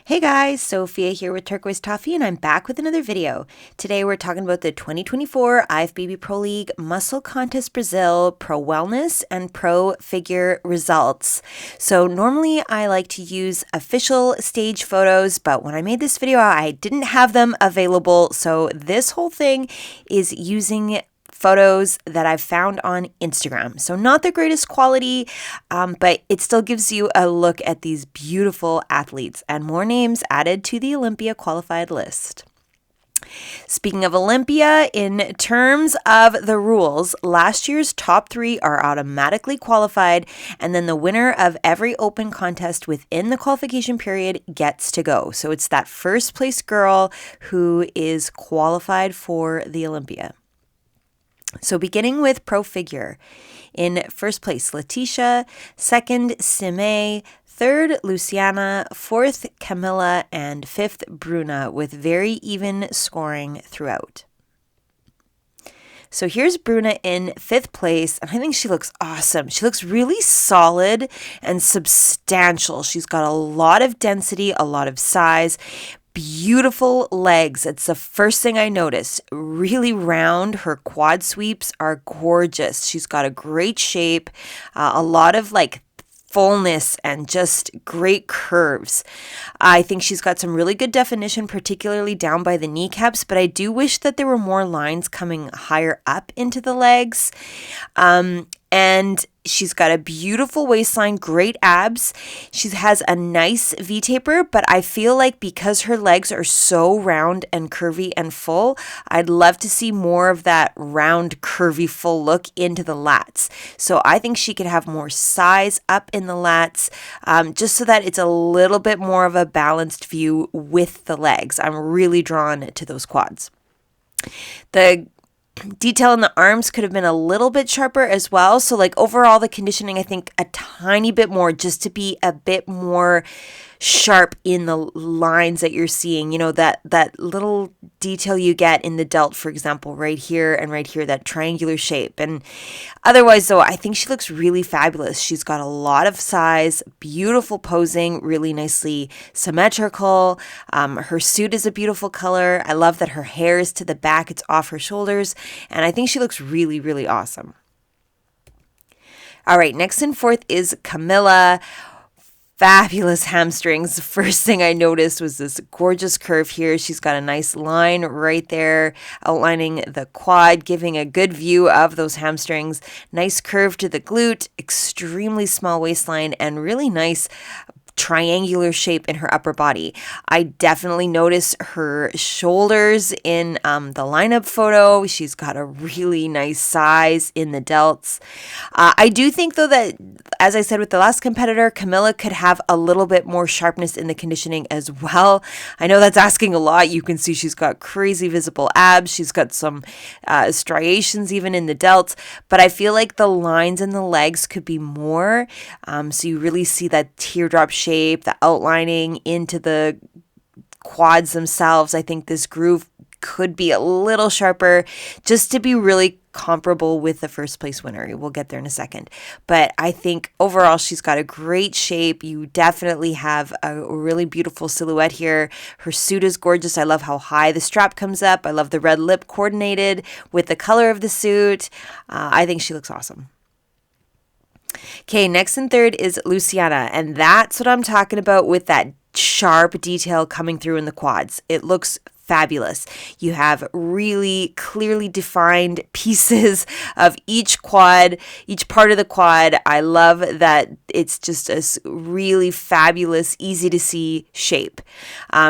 Hey guys, Sophia here with Turquoise Toffee, and I'm back with another video. Today we're talking about the 2024 IFBB Pro League Muscle Contest Brazil Pro Wellness and Pro Figure results. So normally I like to use official stage photos, but when I made this video I didn't have them available, so this whole thing is using photos that I've found on Instagram. So not the greatest quality, but it still gives you a look at these beautiful athletes and more names added to the Olympia qualified list. Speaking of Olympia, in terms of the rules, last year's top 3 are automatically qualified, and then the winner of every open contest within the qualification period gets to go. So it's that first place girl who is qualified for the Olympia. So beginning with Pro Figure, in first place, Letitia, second, Sime, third, Luciana, fourth, Camilla, and fifth, Bruna, with very even scoring throughout. So here's Bruna in fifth place, and I think she looks awesome. She looks really solid and substantial. She's got a lot of density, a lot of size. Beautiful legs. It's the first thing I noticed. Really round. Her quad sweeps are gorgeous. She's got a great shape, a lot of fullness and just great curves. I think she's got some really good definition, particularly down by the kneecaps, but I do wish that there were more lines coming higher up into the legs. And she's got a beautiful waistline, great abs. She has a nice V-taper, but I feel like because her legs are so round and curvy and full, I'd love to see more of that round, curvy, full look into the lats. So I think she could have more size up in the lats, just so that it's a little bit more of a balanced view with the legs. I'm really drawn to those quads. The detail in the arms could have been a little bit sharper as well. So overall the conditioning, I think a tiny bit more, just to be a bit more sharp in the lines that you're seeing, that little detail you get in the delt, for example, right here and right here, that triangular shape. And otherwise though, I think she looks really fabulous. She's got a lot of size, beautiful posing, really nicely symmetrical. Her suit is a beautiful color. I love that her hair is to the back, it's off her shoulders, and I think she looks really, really awesome. All right, next in fourth is Camilla. Fabulous hamstrings. The first thing I noticed was this gorgeous curve here. She's got a nice line right there outlining the quad, giving a good view of those hamstrings. Nice curve to the glute, extremely small waistline, and really nice triangular shape in her upper body. I definitely noticed her shoulders in the lineup photo. She's got a really nice size in the delts. I do think though that, as I said with the last competitor, Camilla could have a little bit more sharpness in the conditioning as well. I know that's asking a lot. You can see she's got crazy visible abs. She's got some striations even in the delts, but I feel like the lines in the legs could be more. So you really see that teardrop shape, the outlining into the quads themselves. I think this groove could be a little sharper just to be really comparable with the first place winner. We'll get there in a second. But I think overall she's got a great shape. You definitely have a really beautiful silhouette here. Her suit is gorgeous. I love how high the strap comes up. I love the red lip coordinated with the color of the suit. I think she looks awesome. Okay, next and third is Luciana, and that's what I'm talking about with that sharp detail coming through in the quads. It looks fabulous. You have really clearly defined pieces of each quad, each part of the quad. I love that it's just a really fabulous, easy to see shape.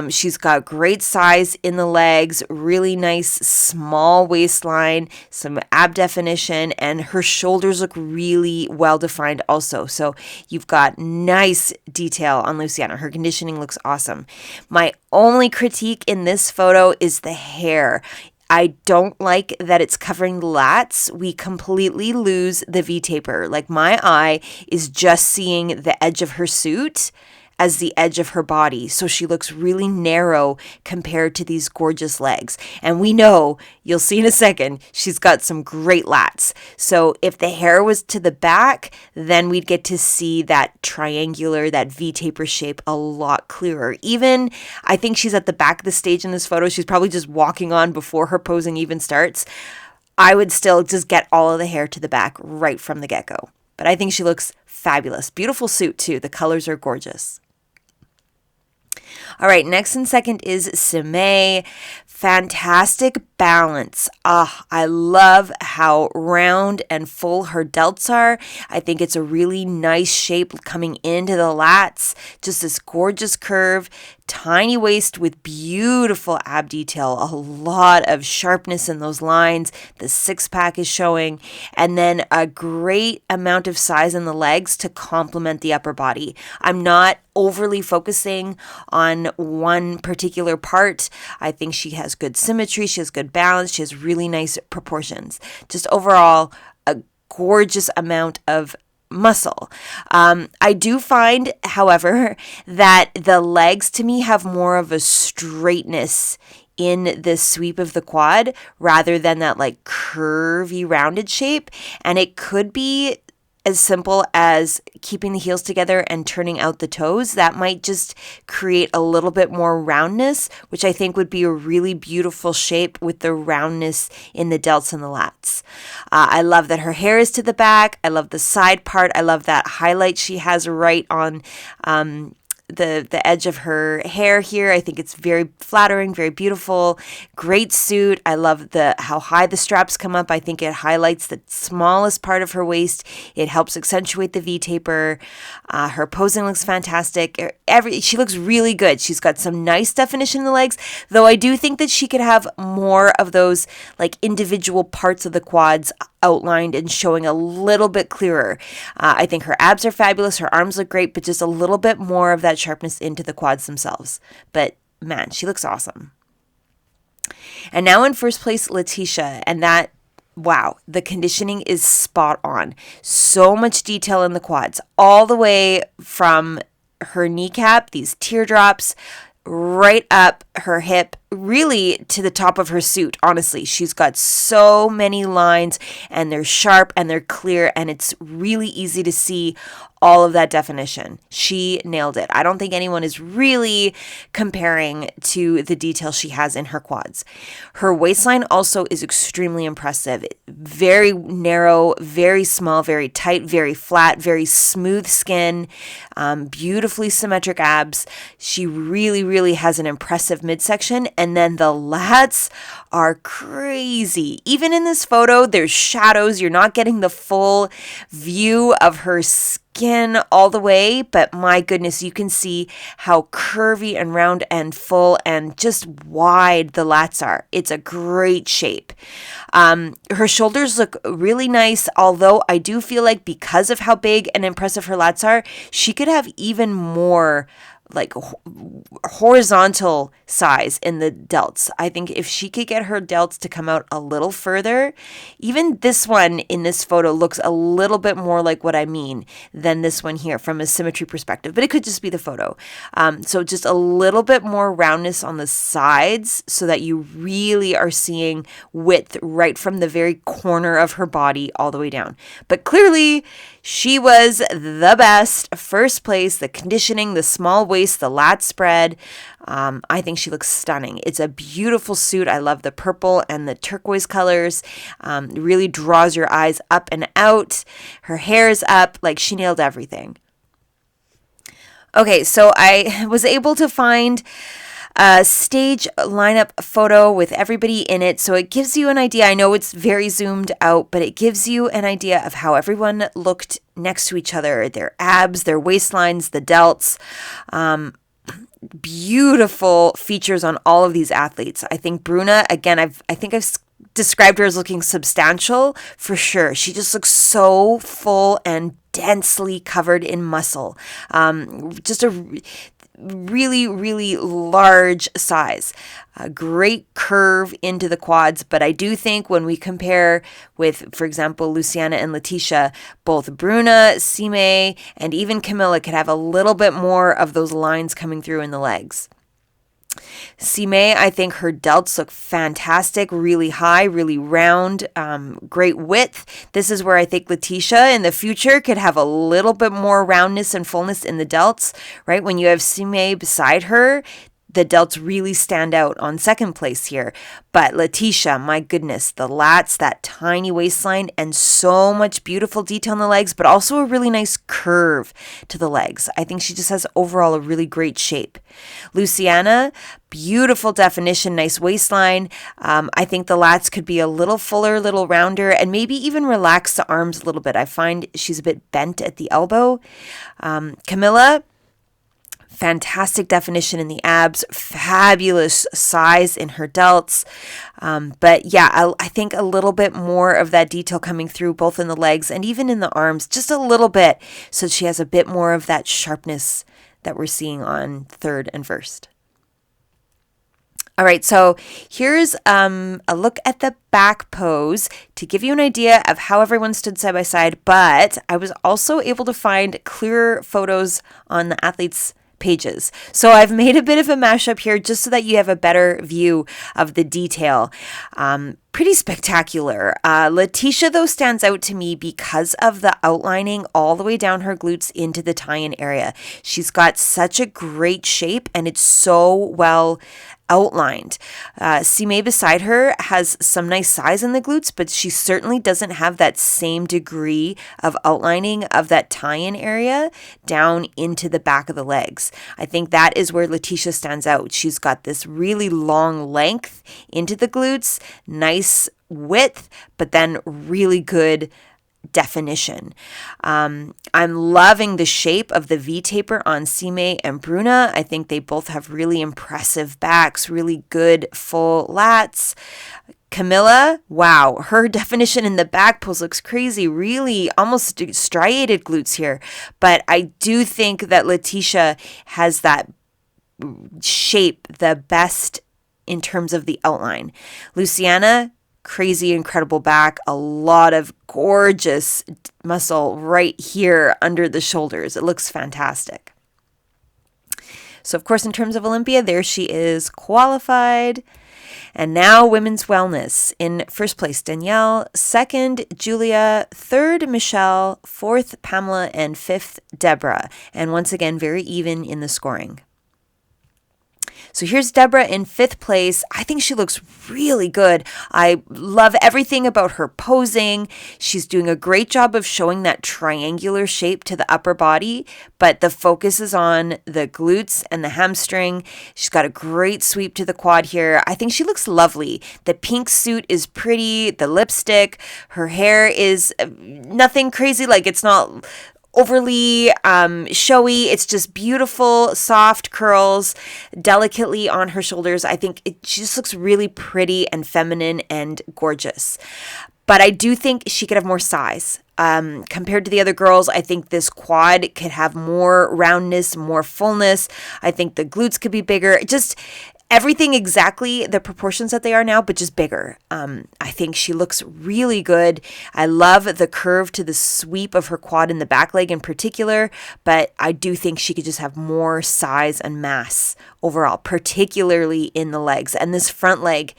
She's got great size in the legs, really nice small waistline, some ab definition, and her shoulders look really well defined also. So you've got nice detail on Luciana. Her conditioning looks awesome. My only critique in this photo is the hair. I don't like that it's covering the lats. We completely lose the V-taper. My eye is just seeing the edge of her suit as the edge of her body. So she looks really narrow compared to these gorgeous legs. And we know, you'll see in a second, she's got some great lats. So if the hair was to the back, then we'd get to see that triangular, that V-taper shape a lot clearer. Even, I think she's at the back of the stage in this photo. She's probably just walking on before her posing even starts. I would still just get all of the hair to the back right from the get-go. But I think she looks fabulous. Beautiful suit too. The colors are gorgeous. All right, next and second is Simei. Fantastic balance. I love how round and full her delts are. I think it's a really nice shape coming into the lats. Just this gorgeous curve. Tiny waist with beautiful ab detail, a lot of sharpness in those lines. The six-pack is showing, and then a great amount of size in the legs to complement the upper body. I'm not overly focusing on one particular part. I think she has good symmetry, she has good balance, she has really nice proportions. Just overall, a gorgeous amount of muscle. I do find, however, that the legs to me have more of a straightness in the sweep of the quad rather than that like curvy rounded shape. And it could be as simple as keeping the heels together and turning out the toes. That might just create a little bit more roundness, which I think would be a really beautiful shape with the roundness in the delts and the lats. I love that her hair is to the back. I love the side part. I love that highlight she has right on the edge of her hair here. I think it's very flattering, very beautiful. Great suit. I love how high the straps come up. I think it highlights the smallest part of her waist. It helps accentuate the V-taper. Her posing looks fantastic. She looks really good. She's got some nice definition in the legs, though I do think that she could have more of those like individual parts of the quads outlined and showing a little bit clearer. I think her abs are fabulous. Her arms look great, but just a little bit more of that sharpness into the quads themselves. But man, she looks awesome. And now in first place, Letitia, and that, wow, the conditioning is spot on. So much detail in the quads, all the way from her kneecap, these teardrops, right up her hip, really to the top of her suit. Honestly, she's got so many lines and they're sharp and they're clear, and it's really easy to see all of that definition. She nailed it. I don't think anyone is really comparing to the detail she has in her quads. Her waistline also is extremely impressive. Very narrow, very small, very tight, very flat, very smooth skin, beautifully symmetric abs. She really, really has an impressive midsection. And then the lats are crazy. Even in this photo, there's shadows. You're not getting the full view of her skin all the way, but my goodness, you can see how curvy and round and full and just wide the lats are. It's a great shape. Her shoulders look really nice, although I do feel like because of how big and impressive her lats are, she could have even more like horizontal size in the delts. I think if she could get her delts to come out a little further, even this one in this photo looks a little bit more like what I mean than this one here from a symmetry perspective, but it could just be the photo. So just a little bit more roundness on the sides so that you really are seeing width right from the very corner of her body all the way down. But clearly she was the best. First place, the conditioning, the small waist, the lat spread. I think she looks stunning. It's a beautiful suit. I love the purple and the turquoise colors. Really draws your eyes up and out. Her hair's up. Like, she nailed everything. Okay, so I was able to find a stage lineup photo with everybody in it. So it gives you an idea. I know it's very zoomed out, but it gives you an idea of how everyone looked next to each other. Their abs, their waistlines, the delts. Beautiful features on all of these athletes. I think Bruna, again, I think I've described her as looking substantial for sure. She just looks so full and densely covered in muscle. Just a really, really large size. A great curve into the quads, but I do think when we compare with, for example, Luciana and Letitia, both Bruna, Sime, and even Camilla could have a little bit more of those lines coming through in the legs. Sime, I think her delts look fantastic, really high, really round, great width. This is where I think Letitia in the future could have a little bit more roundness and fullness in the delts, right? When you have Sime beside her, the delts really stand out on second place here. But Letitia, my goodness, the lats, that tiny waistline, and so much beautiful detail in the legs, but also a really nice curve to the legs. I think she just has overall a really great shape. Luciana, beautiful definition, nice waistline. I think the lats could be a little fuller, a little rounder, and maybe even relax the arms a little bit. I find she's a bit bent at the elbow. Camilla, fantastic definition in the abs, fabulous size in her delts. But yeah, I think a little bit more of that detail coming through both in the legs and even in the arms, just a little bit, so she has a bit more of that sharpness that we're seeing on third and first. All right, so here's a look at the back pose to give you an idea of how everyone stood side by side, but I was also able to find clearer photos on the athletes' pages. So I've made a bit of a mashup here just so that you have a better view of the detail. Pretty spectacular. Letitia, though, stands out to me because of the outlining all the way down her glutes into the tie-in area. She's got such a great shape and it's so well outlined. Sime beside her has some nice size in the glutes, but she certainly doesn't have that same degree of outlining of that tie-in area down into the back of the legs. I think that is where Letitia stands out. She's got this really long length into the glutes, nice width, but then really good definition. I'm loving the shape of the V-taper on Sime and Bruna. I think they both have really impressive backs, really good full lats. Camilla, wow, her definition in the back pose looks crazy, really almost striated glutes here. But I do think that Letitia has that shape the best in terms of the outline. Luciana, crazy, incredible back, a lot of gorgeous muscle right here under the shoulders. It looks fantastic. So, of course, in terms of Olympia, there she is qualified. And now women's wellness. In first place, Danielle. Second, Julia. Third, Michelle. Fourth, Pamela. And fifth, Deborah. And once again, very even in the scoring. So here's Deborah in fifth place. I think she looks really good. I love everything about her posing. She's doing a great job of showing that triangular shape to the upper body, but the focus is on the glutes and the hamstring. She's got a great sweep to the quad here. I think she looks lovely. The pink suit is pretty, the lipstick, her hair is nothing crazy, like it's not overly showy. It's just beautiful, soft curls, delicately on her shoulders. I think she just looks really pretty and feminine and gorgeous. But I do think she could have more size. Compared to the other girls, I think this quad could have more roundness, more fullness. I think the glutes could be bigger. Just everything exactly the proportions that they are now, but just bigger. I think she looks really good. I love the curve to the sweep of her quad in the back leg in particular, but I do think she could just have more size and mass overall, particularly in the legs. And this front leg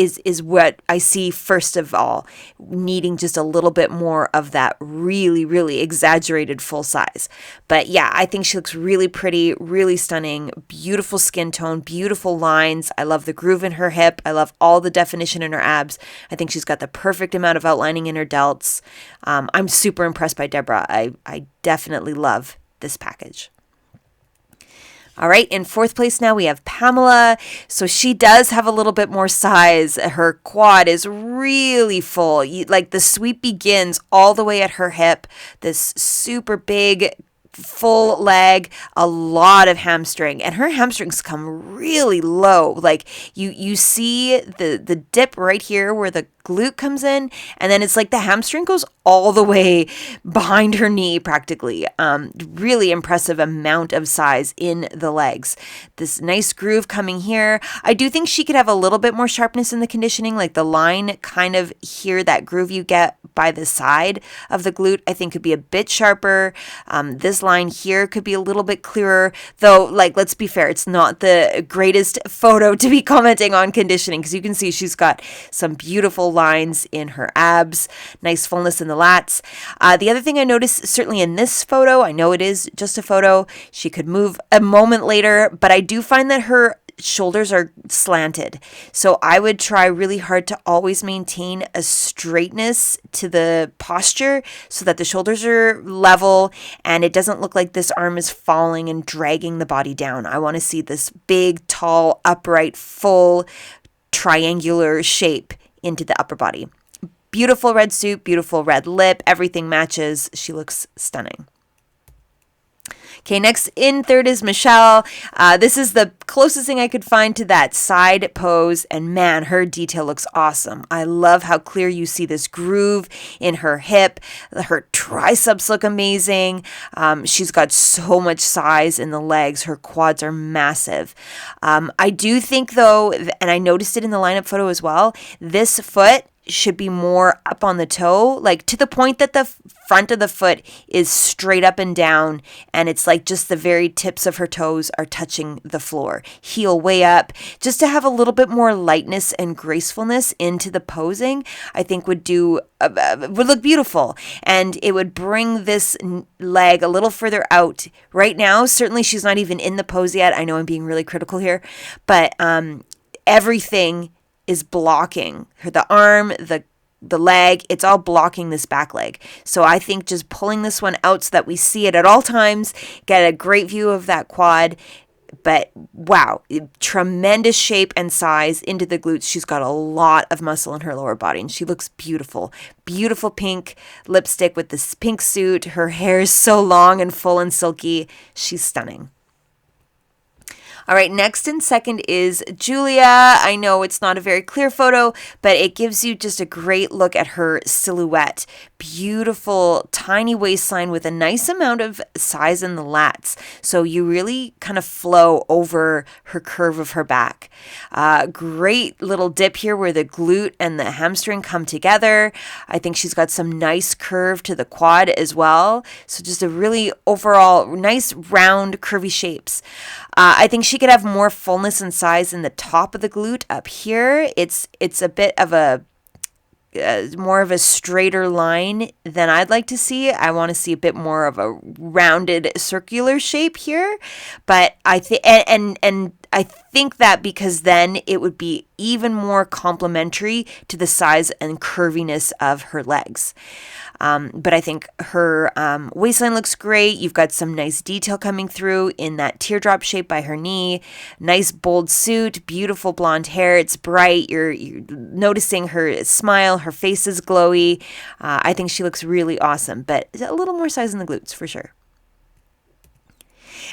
is what I see first of all, needing just a little bit more of that really, really exaggerated full size. But yeah, I think she looks really pretty, really stunning, beautiful skin tone, beautiful lines. I love the groove in her hip. I love all the definition in her abs. I think she's got the perfect amount of outlining in her delts. I'm super impressed by Deborah. I definitely love this package. All right, in fourth place now we have Pamela. So she does have a little bit more size. Her quad is really full. Like the sweep begins all the way at her hip. This super big full leg, a lot of hamstring, and her hamstrings come really low. Like you see the dip right here where the glute comes in, and then it's like the hamstring goes all the way behind her knee practically. Really impressive amount of size in the legs. This nice groove coming here. I do think she could have a little bit more sharpness in the conditioning, like the line kind of here, that groove you get by the side of the glute, I think could be a bit sharper. This line here could be a little bit clearer, though, like, let's be fair, it's not the greatest photo to be commenting on conditioning, because you can see she's got some beautiful lines in her abs, nice fullness in the lats. The other thing I noticed, certainly in this photo, I know it is just a photo, she could move a moment later, but I do find that her shoulders are slanted. So I would try really hard to always maintain a straightness to the posture so that the shoulders are level and it doesn't look like this arm is falling and dragging the body down. I want to see this big, tall, upright, full triangular shape into the upper body. Beautiful red suit, beautiful red lip, everything matches. She looks stunning. Okay, next in third is Michelle. This is the closest thing I could find to that side pose, and man, her detail looks awesome. I love how clear you see this groove in her hip. Her triceps look amazing. She's got so much size in the legs. Her quads are massive. I do think though, and I noticed it in the lineup photo as well, this foot should be more up on the toe, like to the point that the front of the foot is straight up and down, and it's like just the very tips of her toes are touching the floor. Heel way up, just to have a little bit more lightness and gracefulness into the posing, I think would look beautiful, and it would bring this leg a little further out. Right now, certainly she's not even in the pose yet. I know I'm being really critical here, but everything is blocking her, the arm, the leg, it's all blocking this back leg. So I think just pulling this one out so that we see it at all times, get a great view of that quad. But wow, tremendous shape and size into the glutes. She's got a lot of muscle in her lower body and she looks beautiful. Beautiful pink lipstick with this pink suit. Her hair is so long and full and silky. She's stunning. All right, next and second is Julia. I know it's not a very clear photo, but it gives you just a great look at her silhouette. Beautiful, tiny waistline with a nice amount of size in the lats. So you really kind of flow over her curve of her back. Great little dip here where the glute and the hamstring come together. I think she's got some nice curve to the quad as well. So just a really overall nice round curvy shapes. I think she could have more fullness and size in the top of the glute up here. It's a bit of a more of a straighter line than I'd like to see. I want to see a bit more of a rounded circular shape here, but I think and I think that because then it would be even more complementary to the size and curviness of her legs. But I think her waistline looks great. You've got some nice detail coming through in that teardrop shape by her knee. Nice bold suit, beautiful blonde hair. It's bright. You're noticing her smile. Her face is glowy. I think she looks really awesome, but a little more size in the glutes for sure.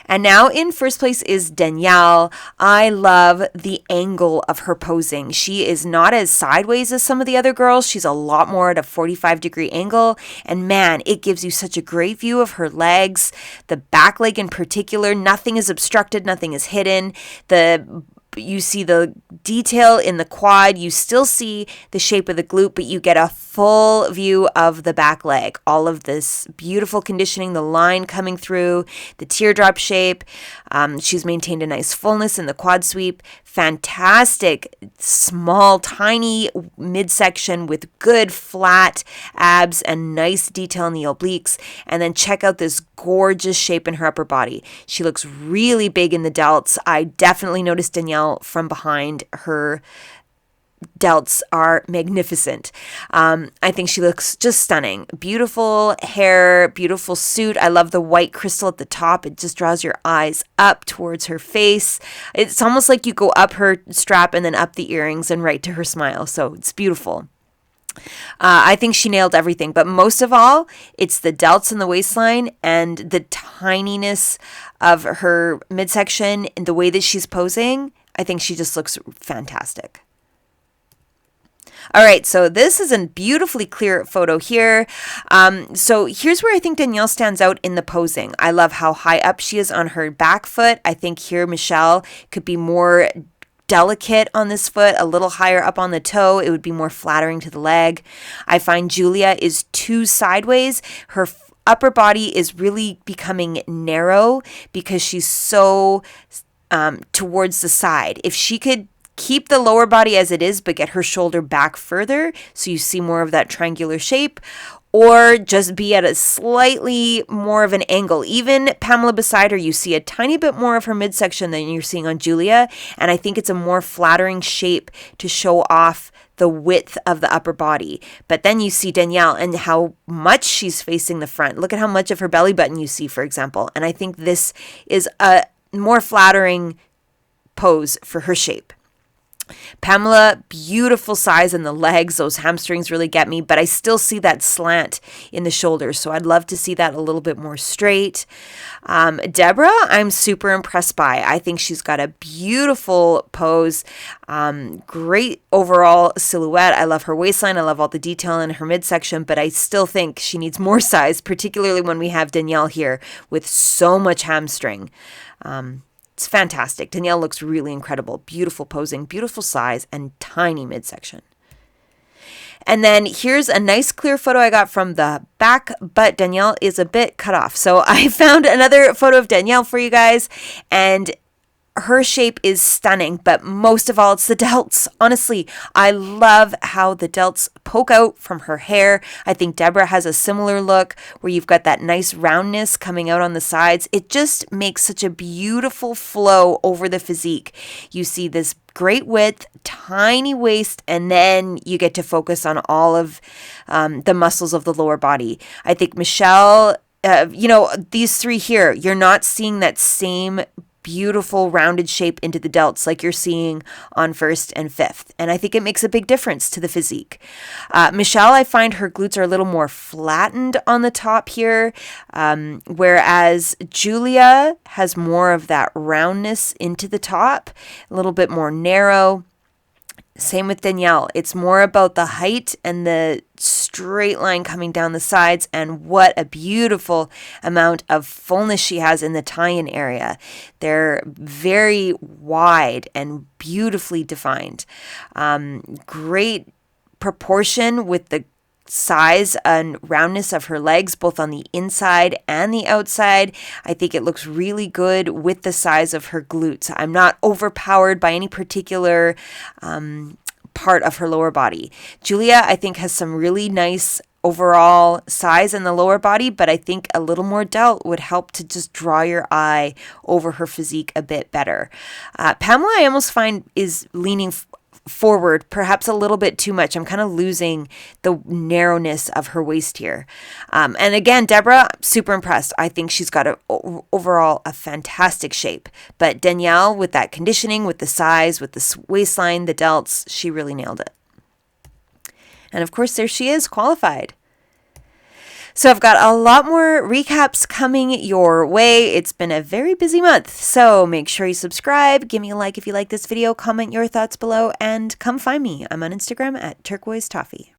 And now in first place is Danielle. I love the angle of her posing. She is not as sideways as some of the other girls. She's a lot more at a 45-degree angle. And man, it gives you such a great view of her legs. The back leg in particular, nothing is obstructed, nothing is hidden. You see the detail in the quad. You still see the shape of the glute, but you get a full view of the back leg. All of this beautiful conditioning, the line coming through, the teardrop shape. She's maintained a nice fullness in the quad sweep. Fantastic, small, tiny midsection with good flat abs and nice detail in the obliques. And then check out this gorgeous shape in her upper body. She looks really big in the delts. I definitely noticed Danielle from behind. Her delts are magnificent. I think she looks just stunning. Beautiful hair, beautiful suit. I love the white crystal at the top. It just draws your eyes up towards her face. It's almost like you go up her strap and then up the earrings and right to her smile. So it's beautiful. I think she nailed everything, but most of all, it's the delts in the waistline and the tininess of her midsection and the way that she's posing. I think she just looks fantastic. All right, so this is a beautifully clear photo here. So here's where I think Danielle stands out in the posing. I love how high up she is on her back foot. I think here Michelle could be more delicate on this foot, a little higher up on the toe. It would be more flattering to the leg. I find Julia is too sideways. Her upper body is really becoming narrow because she's so towards the side. If she could keep the lower body as it is, but get her shoulder back further so you see more of that triangular shape, or just be at a slightly more of an angle. Even Pamela beside her, you see a tiny bit more of her midsection than you're seeing on Julia, and I think it's a more flattering shape to show off the width of the upper body. But then you see Danielle and how much she's facing the front. Look at how much of her belly button you see, for example, and I think this is a more flattering pose for her shape. Pamela, beautiful size in the legs. Those hamstrings really get me, but I still see that slant in the shoulders. So I'd love to see that a little bit more straight. Deborah, I'm super impressed by. I think she's got a beautiful pose. Great overall silhouette. I love her waistline. I love all the detail in her midsection, but I still think she needs more size, particularly when we have Danielle here with so much hamstring. It's fantastic. Danielle looks really incredible. Beautiful posing, beautiful size, and tiny midsection. And then here's a nice clear photo I got from the back, but Danielle is a bit cut off. So I found another photo of Danielle for you guys, and her shape is stunning, but most of all, it's the delts. Honestly, I love how the delts poke out from her hair. I think Deborah has a similar look where you've got that nice roundness coming out on the sides. It just makes such a beautiful flow over the physique. You see this great width, tiny waist, and then you get to focus on all of the muscles of the lower body. I think Michelle, these three here, you're not seeing that same beautiful rounded shape into the delts like you're seeing on first and fifth. And I think it makes a big difference to the physique. Michelle, I find her glutes are a little more flattened on the top here, whereas Julia has more of that roundness into the top, a little bit more narrow. Same with Danielle. It's more about the height and the straight line coming down the sides, and what a beautiful amount of fullness she has in the tie-in area. They're very wide and beautifully defined. Great proportion with the size and roundness of her legs, both on the inside and the outside. I think it looks really good with the size of her glutes. I'm not overpowered by any particular part of her lower body. Julia, I think, has some really nice overall size in the lower body, but I think a little more delt would help to just draw your eye over her physique a bit better. Pamela, I almost find, is leaning forward perhaps a little bit too much. I'm kind of losing the narrowness of her waist here. And again, Deborah, super impressed. I think she's got overall a fantastic shape. But Danielle, with that conditioning, with the size, with the waistline, the delts, she really nailed it. And of course, there she is, qualified. So I've got a lot more recaps coming your way. It's been a very busy month, so make sure you subscribe, give me a like if you like this video, comment your thoughts below, and come find me. I'm on Instagram at Turquoise Toffee.